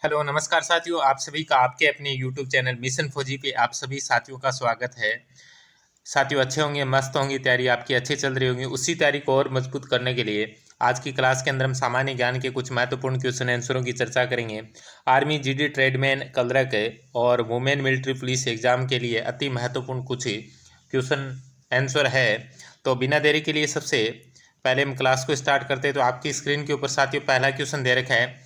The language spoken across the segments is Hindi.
हेलो नमस्कार साथियों, आप सभी का आपके अपने यूट्यूब चैनल मिशन फौजी पे आप सभी साथियों का स्वागत है। साथियों अच्छे होंगे, मस्त होंगी, तैयारी आपकी अच्छी चल रही होगी। उसी तैयारी को और मजबूत करने के लिए आज की क्लास के अंदर हम सामान्य ज्ञान के कुछ महत्वपूर्ण क्वेश्चन आंसरों की चर्चा करेंगे। आर्मी, जीडी, ट्रेडमैन, क्लर्क और वुमेन मिलिट्री पुलिस एग्जाम के लिए अति महत्वपूर्ण कुछ क्वेश्चन आंसर है। तो बिना देरी के लिए सबसे पहले हम क्लास को स्टार्ट करते हैं। तो आपकी स्क्रीन के ऊपर साथियों पहला क्वेश्चन दे रखा है,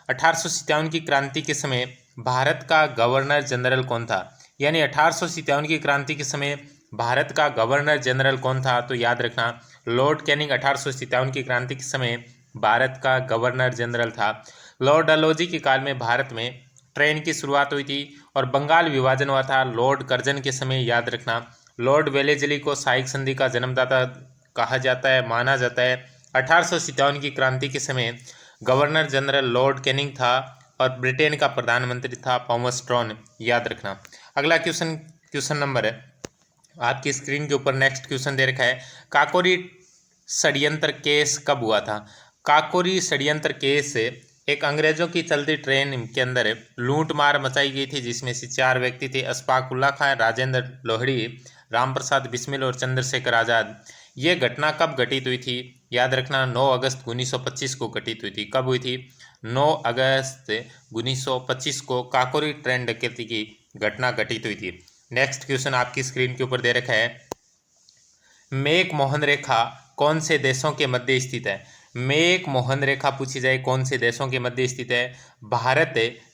1857 की क्रांति के समय भारत का गवर्नर जनरल कौन था। यानी 1857 की क्रांति के समय भारत का गवर्नर जनरल कौन था। तो याद रखना, लॉर्ड कैनिंग 1857 की क्रांति के समय भारत का गवर्नर जनरल था। लॉर्ड डलहौजी के काल में भारत में ट्रेन की शुरुआत हुई थी और बंगाल विभाजन हुआ था लॉर्ड कर्जन के समय। याद रखना, लॉर्ड वेलेस्ली को सहायक संधि का जन्मदाता कहा जाता है, माना जाता है। 1857 की क्रांति के समय गवर्नर जनरल लॉर्ड कैनिंग था और ब्रिटेन का प्रधानमंत्री था पॉमस्ट्रॉन। याद रखना। अगला क्वेश्चन नंबर है आपकी स्क्रीन के ऊपर। नेक्स्ट क्वेश्चन दे रखा है, काकोरी षड्यंत्र केस कब हुआ था। काकोरी षड्यंत्र केस एक अंग्रेजों की चलती ट्रेन के अंदर लूट मार मचाई गई थी, जिसमें से 4 व्यक्ति थे, अशफाक उल्ला खां, राजेंद्र लोहड़ी, राम प्रसाद बिस्मिल और चंद्रशेखर आज़ाद। ये घटना कब घटित हुई थी। याद रखना, 9 अगस्त 1925 को घटित हुई थी। कब हुई थी? 9 अगस्त 1925 को काकोरी ट्रेन डकैती की घटना घटित हुई थी। नेक्स्ट क्वेश्चन आपकी स्क्रीन के ऊपर दे रखा है, मेक मोहन रेखा कौन से देशों के मध्य स्थित है। मेक मोहन रेखा पूछी जाए कौन से देशों के मध्य स्थित है। भारत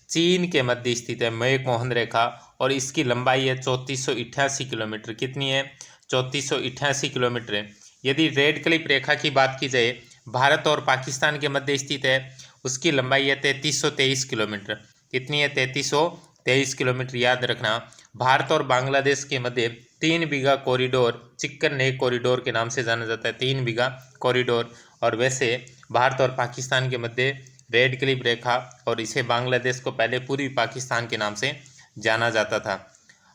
चीन के मध्य स्थित है मेक मोहन रेखा, और इसकी लंबाई है 3488 किलोमीटर। कितनी है? 3488 किलोमीटर। यदि रेड क्लिप रेखा की बात की जाए, भारत और पाकिस्तान के मध्य स्थित है, उसकी लंबाई है 3323 किलोमीटर। कितनी है? 3323 किलोमीटर। याद रखना, भारत और बांग्लादेश के मध्य 3 बीघा कॉरिडोर चिकन नेक कॉरिडोर के नाम से जाना जाता है। 3 बीघा कॉरिडोर। और वैसे भारत और पाकिस्तान के मध्य रेड क्लिप रेखा, और इसे बांग्लादेश को पहले पूर्वी पाकिस्तान के नाम से जाना जाता था।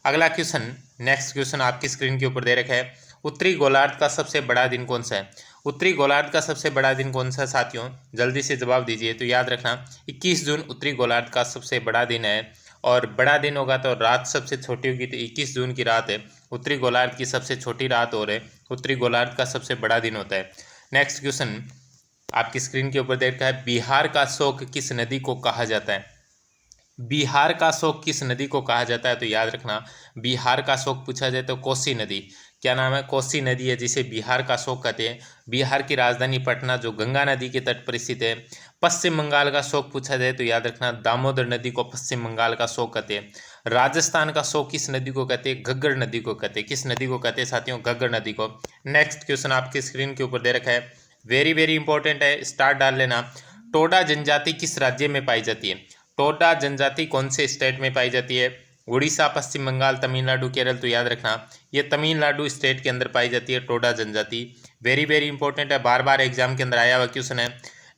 अगला क्वेश्चन, नेक्स्ट क्वेश्चन आपकी स्क्रीन के ऊपर दे रखा है, उत्तरी गोलार्ध का सबसे बड़ा दिन कौन सा है। उत्तरी गोलार्ध का सबसे बड़ा दिन कौन सा है साथियों? जल्दी से जवाब दीजिए। तो याद रखना, 21 जून उत्तरी गोलार्ध का सबसे बड़ा दिन है। और बड़ा दिन होगा तो रात सबसे छोटी होगी, तो 21 जून की रात है उत्तरी गोलार्ध की सबसे छोटी रात, और है उत्तरी गोलार्ध का सबसे बड़ा दिन होता है। नेक्स्ट क्वेश्चन आपकी स्क्रीन के ऊपर देखा है, बिहार का शोक किस नदी को कहा जाता है। बिहार का शोक किस नदी को कहा जाता है। तो याद रखना, बिहार का शोक पूछा जाए तो कोसी नदी। क्या नाम है? कोसी नदी है जिसे बिहार का शोक कहते हैं। बिहार की राजधानी पटना जो गंगा नदी के तट पर स्थित है। पश्चिम बंगाल का शोक पूछा जाए तो याद रखना, दामोदर नदी को पश्चिम बंगाल का शोक कहते हैं। राजस्थान का शोक किस नदी को कहते हैं? घग्गर नदी को कहते हैं। किस नदी को कहते हैं साथियों? घग्गर नदी को। नेक्स्ट क्वेश्चन आपकी स्क्रीन के ऊपर दे रखा है, वेरी वेरी इंपॉर्टेंट है, स्टार डाल लेना। टोडा जनजाति किस राज्य में पाई जाती है। टोडा जनजाति कौन से स्टेट में पाई जाती है? उड़ीसा, पश्चिम बंगाल, तमिलनाडु, केरल। तो याद रखना, ये तमिलनाडु स्टेट के अंदर पाई जाती है टोडा जनजाति। वेरी वेरी इंपॉर्टेंट है, बार बार एग्जाम के अंदर आया हुआ क्वेश्चन है।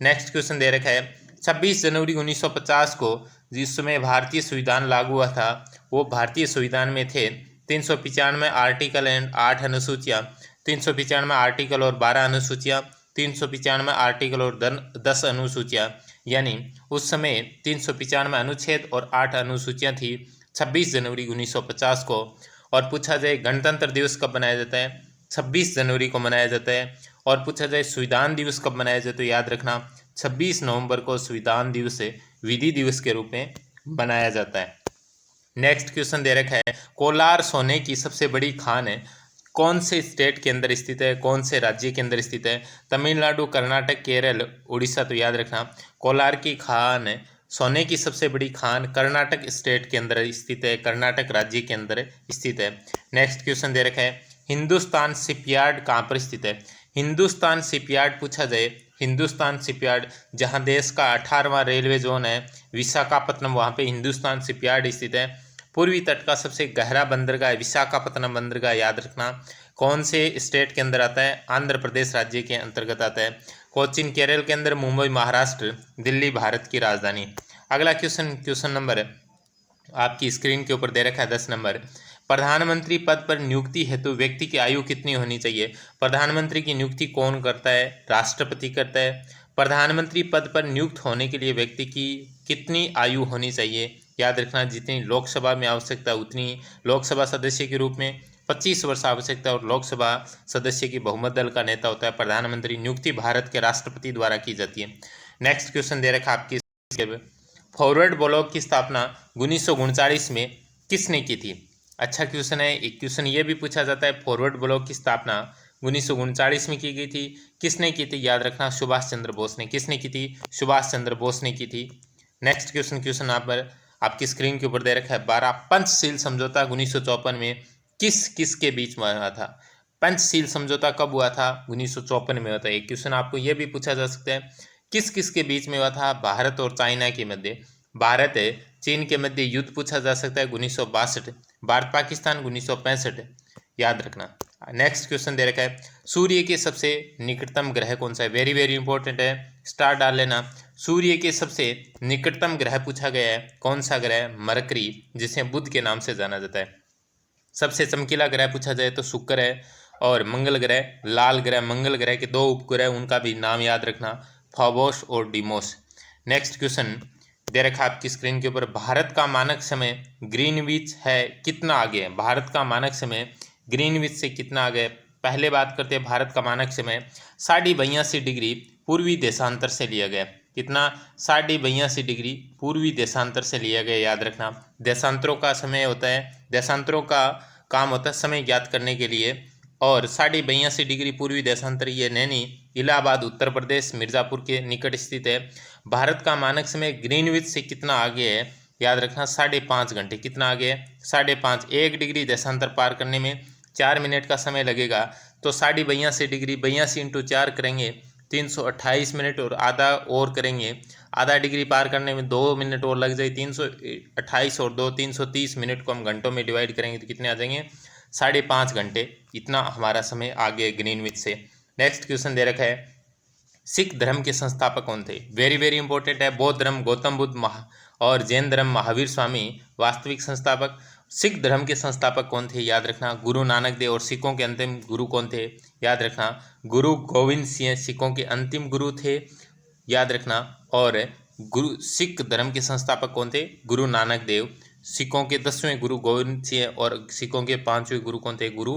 नेक्स्ट क्वेश्चन दे रखा है, 26 जनवरी 1950 को जिस समय भारतीय संविधान लागू हुआ था, वो भारतीय संविधान में थे 395 आर्टिकल एंड 8 अनुसूचियाँ, 395 आर्टिकल और 12 अनुसूचियाँ, 395 आर्टिकल और 10 अनुसूचियाँ। यानी उस समय 395 अनुच्छेद और 8 अनुसूचियाँ थी 26 जनवरी 1950 को। और पूछा जाए गणतंत्र दिवस कब मनाया जाता है? 26 जनवरी को मनाया जाता है। और पूछा जाए संविधान दिवस कब मनाया जाए तो याद रखना, 26 नवंबर को संविधान दिवस विधि दिवस के रूप में मनाया जाता है। नेक्स्ट क्वेश्चन दे रखा है, कोलार सोने की सबसे बड़ी खान है, कौन से स्टेट के अंदर स्थित है? कौन से राज्य के अंदर स्थित है? तमिलनाडु, कर्नाटक, केरल, उड़ीसा। तो याद रखना, कोलार की खान, सोने की सबसे बड़ी खान कर्नाटक स्टेट के अंदर स्थित है, कर्नाटक राज्य के अंदर स्थित है। नेक्स्ट क्वेश्चन दे रखा है, हिंदुस्तान शिपयार्ड कहाँ पर स्थित है। हिंदुस्तान शिपयार्ड पूछा जाए, हिंदुस्तान शिपयार्ड जहाँ देश का 18वां रेलवे जोन है विशाखापत्तनम, वहाँ पे हिंदुस्तान शिपयार्ड स्थित है। पूर्वी तट का सबसे गहरा बंदरगाह है विशाखापत्तनम बंदरगाह। याद रखना, कौन से स्टेट के अंदर आता है? आंध्र प्रदेश राज्य के अंतर्गत आता है। कोचीन केरल के अंदर, मुंबई महाराष्ट्र, दिल्ली भारत की राजधानी। अगला क्वेश्चन नंबर आपकी स्क्रीन के ऊपर दे रखा है 10 नंबर, प्रधानमंत्री पद पर नियुक्ति हेतु व्यक्ति की आयु कितनी होनी चाहिए। प्रधानमंत्री की नियुक्ति कौन करता है? राष्ट्रपति करता है। प्रधानमंत्री पद पर नियुक्त होने के लिए व्यक्ति की कितनी आयु होनी चाहिए? याद रखना, जितनी लोकसभा में आवश्यकता उतनी लोकसभा सदस्य के रूप में 25 वर्ष आवश्यकता, और लोकसभा सदस्य की बहुमत दल का नेता होता है। प्रधानमंत्री नियुक्ति भारत के राष्ट्रपति द्वारा की जाती है। नेक्स्ट क्वेश्चन दे रखा आपकी, फॉरवर्ड ब्लॉक की स्थापना 1939 में किसने की थी? अच्छा क्वेश्चन है। एक क्वेश्चन ये भी पूछा जाता है, फॉरवर्ड ब्लॉक की स्थापना 1939 में की गई थी, किसने की थी? याद रखना, सुभाष चंद्र बोस ने। किसने की थी? सुभाष चंद्र बोस ने की थी। नेक्स्ट क्वेश्चन आप पर आपकी स्क्रीन के ऊपर दे रखा है, 12 पंचशील समझौता 1954 में किस किस के बीच में हुआ था? पंचशील समझौता कब हुआ था? 1954 में हुआ था। एक क्वेश्चन आपको यह भी पूछा जा सकता है, किस किस के बीच में हुआ था? भारत और चाइना के मध्य, भारत चीन के मध्य युद्ध पूछा जा सकता है 1962, भारत पाकिस्तान 1965, याद रखना। नेक्स्ट क्वेश्चन दे रखा है, सूर्य के सबसे निकटतम ग्रह कौन सा है? वेरी वेरी इंपॉर्टेंट है, स्टार डाल लेना। सूर्य के सबसे निकटतम ग्रह पूछा गया है, कौन सा ग्रह? मरकरी, जिसे बुध के नाम से जाना जाता है। सबसे चमकीला ग्रह पूछा जाए तो शुक्र है, और मंगल ग्रह, लाल ग्रह। मंगल ग्रह के 2 उपग्रह, उनका भी नाम याद रखना, फॉबोस और डिमोस। नेक्स्ट क्वेश्चन दे रखा आपकी स्क्रीन के ऊपर, भारत का मानक समय ग्रीनविच है कितना आगे है? भारत का मानक समय ग्रीनविच से कितना आगे? पहले बात करते हैं, भारत का मानक समय 82.82 डिग्री पूर्वी देशांतर से लिया गया। कितना? 82.82 डिग्री पूर्वी देशांतर से लिया गया, याद रखना। देशांतरों का समय होता है, देशांतरों का काम होता है समय ज्ञात करने के लिए, और 82.82 डिग्री पूर्वी देशांतर ये नैनी इलाहाबाद उत्तर प्रदेश मिर्ज़ापुर के निकट स्थित है। भारत का मानक समय ग्रीनविच से कितना आगे है? याद रखना, 5.5 घंटे। कितना आगे है? 5.5। 1 डिग्री देशांतर पार करने में 4 मिनट का समय लगेगा, तो 82.82 डिग्री 82 × 4 करेंगे 328 मिनट, और आधा और करेंगे, आधा डिग्री पार करने में 2 मिनट और लग जाए, 328 और 2 330 मिनट को हम घंटों में डिवाइड करेंगे तो कितने आ जाएंगे? 5.5 घंटे। इतना हमारा समय आगे ग्रीनविच से। नेक्स्ट क्वेश्चन दे रखा है, सिख धर्म के संस्थापक कौन थे? वेरी वेरी इंपॉर्टेंट है। बौद्ध धर्म गौतम बुद्ध और जैन धर्म महावीर स्वामी वास्तविक संस्थापक। सिख धर्म के संस्थापक कौन थे? याद रखना, गुरु नानक देव। और सिखों के अंतिम गुरु कौन थे? याद रखना, गुरु गोविंद सिंह सिखों के अंतिम गुरु थे, याद रखना। और गुरु सिख धर्म के संस्थापक कौन थे? गुरु नानक देव। सिखों के 10वें गुरु गोविंद सिंह, और सिखों के 5वें गुरु कौन थे? गुरु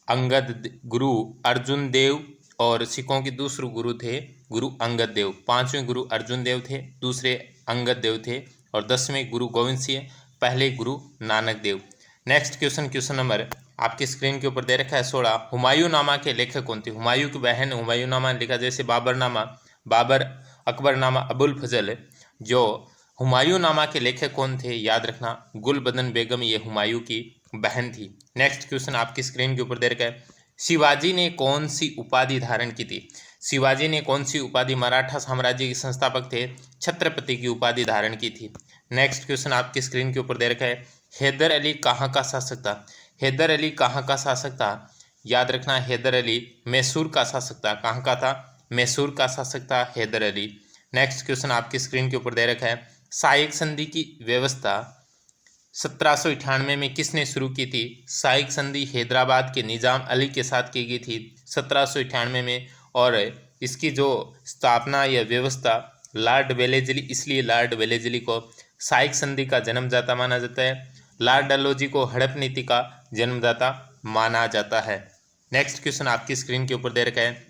अंगद, गुरु अर्जुन देव, और सिखों के दूसरे गुरु थे गुरु अंगद देव। 5वें गुरु अर्जुन देव थे, दूसरे अंगद देव थे, और 10वें गुरु गोविंद सिंह, पहले Guru Nanak Dev. Next question number आपकी स्क्रीन के ऊपर दे रखा है 16, हुमायूं नामा के लेखक कौन थे? हुमायूं की बहन हुमायूं नामा लिखा, जैसे बाबरनामा बाबर, अकबरनामा अबुल फजल। जो हुमायूं नामा के लेखक कौन थे? याद रखना, गुलबदन बेगम, ये हुमायूं की बहन थी। नेक्स्ट क्वेश्चन आपकी स्क्रीन के ऊपर दे रखा है, शिवाजी ने कौन सी उपाधि धारण की थी? शिवाजी ने कौन सी उपाधि, मराठा साम्राज्य के संस्थापक थे, छत्रपति की उपाधि धारण की थी। नेक्स्ट क्वेश्चन आपकी स्क्रीन के ऊपर दे रखा है, हैदर अली कहाँ का शासक था? हैदर अली कहाँ का शासक था? याद रखना, हैदर अली मैसूर का शासक था। कहाँ का था? मैसूर का शासक था हैदर अली। नेक्स्ट क्वेश्चन आपकी स्क्रीन के ऊपर दे रखा है, सायिक संधि की व्यवस्था 1798 में किसने शुरू की थी? सायिक संधि हैदराबाद के निजाम अली के साथ की गई थी 1798 में, और इसकी जो स्थापना या व्यवस्था लॉर्ड वेलेजली, इसलिए लॉर्ड वेलेजली को सायिक संधि का जन्मदाता माना जाता है। लॉर्ड डलहौजी को हड़प नीति का जन्मदाता माना जाता है। नेक्स्ट क्वेश्चन आपकी स्क्रीन के ऊपर दे रखा है,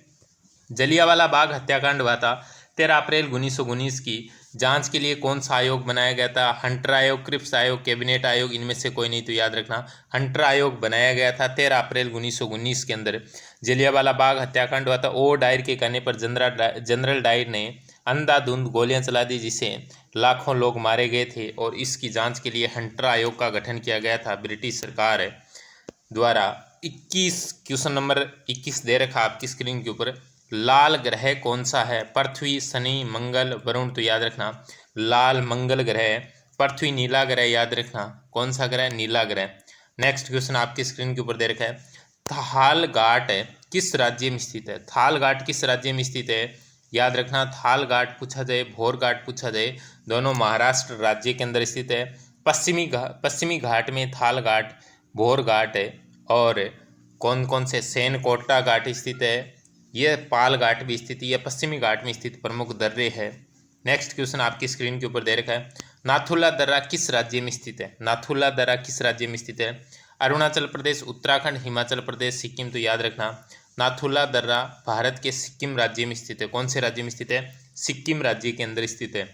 जलियांवाला बाग हत्याकांड हुआ था 13 अप्रैल 1919 की जांच के लिए कौन सा आयोग बनाया गया था? हंटर आयोग, क्रिप्स आयोग, कैबिनेट आयोग, इनमें से कोई नहीं, तो याद रखना हंटर आयोग बनाया गया था 13 अप्रैल 1919 के अंदर। जलियांवाला बाग हत्याकांड हुआ था। ओ डायर के कहने पर जनरल डायर ने अंधाधुंध गोलियां चला दी, जिसे लाखों लोग मारे गए थे, और इसकी जांच के लिए हंटर आयोग का गठन किया गया था ब्रिटिश सरकार द्वारा। 21 क्वेश्चन नंबर 21 दे रखा आपकी स्क्रीन के ऊपर, लाल ग्रह कौन सा है? पृथ्वी, शनि, मंगल, वरुण, तो याद रखना लाल मंगल ग्रह। पृथ्वी नीला ग्रह, याद रखना कौन सा ग्रह? नीला ग्रह। नेक्स्ट क्वेश्चन आपकी स्क्रीन के ऊपर दे रखा है, थाल घाट किस राज्य में स्थित है? थाल घाट किस राज्य में स्थित है? याद रखना, थाल घाट पूछा जाए, भोर घाट पूछा जाए, दोनों महाराष्ट्र राज्य के अंदर स्थित है। पश्चिमी घाट में थाल घाट, भोर घाट है, और कौन कौन से? सेन कोटा घाट स्थित है, ये पाल घाट भी स्थित, यह पश्चिमी घाट में स्थित प्रमुख दर्रे है। नेक्स्ट क्वेश्चन आपकी स्क्रीन के ऊपर दे रखा है, नाथुला दर्रा किस राज्य में स्थित है? नाथुला दर्रा किस राज्य में स्थित है? अरुणाचल प्रदेश, उत्तराखंड, हिमाचल प्रदेश, सिक्किम। तो याद रखना नाथुला दर्रा भारत के सिक्किम राज्य में स्थित है। कौन से राज्य में स्थित है? सिक्किम राज्य के अंदर स्थित है।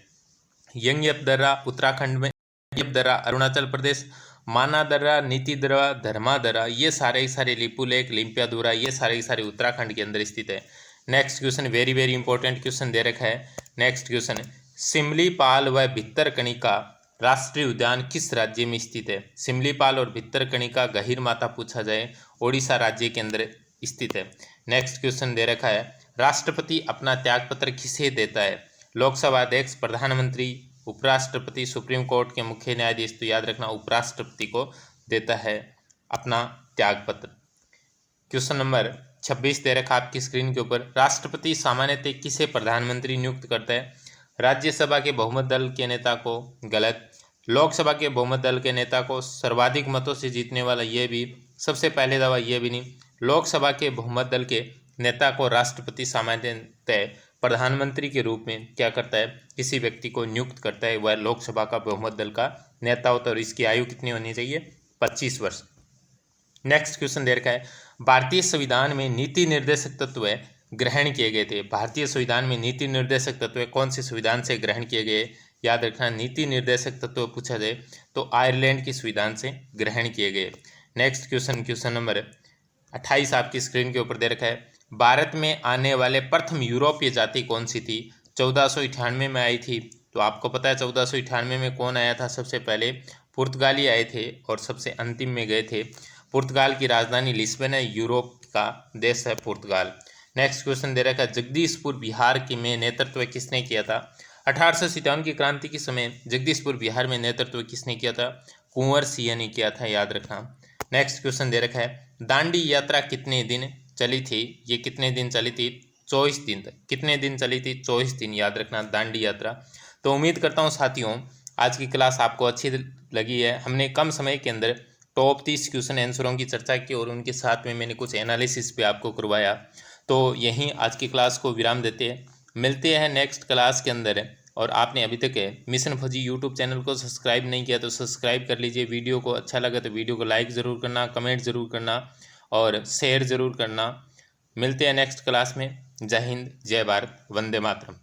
यंगयप दर्रा उत्तराखंड में, यंगयप दर्रा अरुणाचल प्रदेश, माना दर्रा, नीति दर्रा, धर्मा दर्रा, ये सारे लिपुलेख, लिम्पियादुरा, ये सारे उत्तराखंड के अंदर स्थित है। Next question very very important question दे रखा है। नेक्स्ट क्वेश्चन, सिमलीपाल व भितरकनिका राष्ट्रीय उद्यान किस राज्य में स्थित है? सिमलीपाल और भितरकनिका गहीरमाथा पूछा जाए, ओडिशा राज्य के अंदर स्थित है। नेक्स्ट क्वेश्चन दे रखा है, राष्ट्रपति अपना त्यागपत्र किसे देता है? लोकसभा अध्यक्ष, प्रधानमंत्री, उपराष्ट्रपति, सुप्रीम कोर्ट के मुख्य न्यायाधीश। तो याद रखना उपराष्ट्रपति को देता है अपना त्यागपत्र। क्वेश्चन नंबर 26 दे रखा आपकी स्क्रीन के ऊपर, राष्ट्रपति सामान्यतः किसे प्रधानमंत्री नियुक्त करता है? राज्यसभा के बहुमत दल के नेता को, गलत। लोकसभा के बहुमत दल के नेता को, सर्वाधिक मतों से जीतने वाला, ये भी। सबसे पहले दवा ये भी नहीं। लोकसभा के बहुमत दल के नेता को राष्ट्रपति सामान्यतः प्रधानमंत्री के रूप में क्या करता है? किसी व्यक्ति को नियुक्त करता है, वह लोकसभा का बहुमत दल का नेता होता है, और इसकी आयु कितनी होनी चाहिए? 25 वर्ष। नेक्स्ट क्वेश्चन दे रखा है, भारतीय संविधान में नीति निर्देशक तत्व ग्रहण किए गए थे। भारतीय संविधान में नीति निर्देशक तत्व कौन से संविधान से ग्रहण किए गए? याद रखना नीति निर्देशक तत्व पूछा जाए तो आयरलैंड के संविधान से ग्रहण किए गए। नेक्स्ट क्वेश्चन, क्वेश्चन नंबर 28 आपकी स्क्रीन के ऊपर दे रखा है, भारत में आने वाले प्रथम यूरोपीय जाति कौन सी थी? 1498 में आई थी। तो आपको पता है 1498 में कौन आया था? सबसे पहले पुर्तगाली आए थे और सबसे अंतिम में गए थे। पुर्तगाल की राजधानी लिस्बन है, यूरोप का देश है पुर्तगाल। नेक्स्ट क्वेश्चन दे रखा है, जगदीशपुर बिहार की में नेतृत्व किसने किया था? 1857 की क्रांति के समय जगदीशपुर बिहार में नेतृत्व किसने किया था? कुंवर सिंह ने किया था, याद रखना। नेक्स्ट क्वेश्चन दे रखा है, दांडी यात्रा कितने दिन चली थी? ये कितने दिन चली थी? 24 दिन तक। कितने दिन चली थी? 24 दिन, याद रखना दांडी यात्रा। तो उम्मीद करता हूँ साथियों आज की क्लास आपको अच्छी लगी है। हमने कम समय के अंदर टॉप 30 क्वेश्चन आंसरों की चर्चा की और उनके साथ में मैंने कुछ एनालिसिस पे आपको करवाया। तो यहीं आज की क्लास को विराम देते हैं, मिलते हैं नेक्स्ट क्लास के अंदर। और आपने अभी तक मिशन फौजी यूट्यूब चैनल को सब्सक्राइब नहीं किया तो सब्सक्राइब कर लीजिए। वीडियो को अच्छा लगा तो वीडियो को लाइक ज़रूर करना, कमेंट ज़रूर करना और शेयर ज़रूर करना। मिलते हैं नेक्स्ट क्लास में। जय हिंद, जय भारत, वंदे मातरम।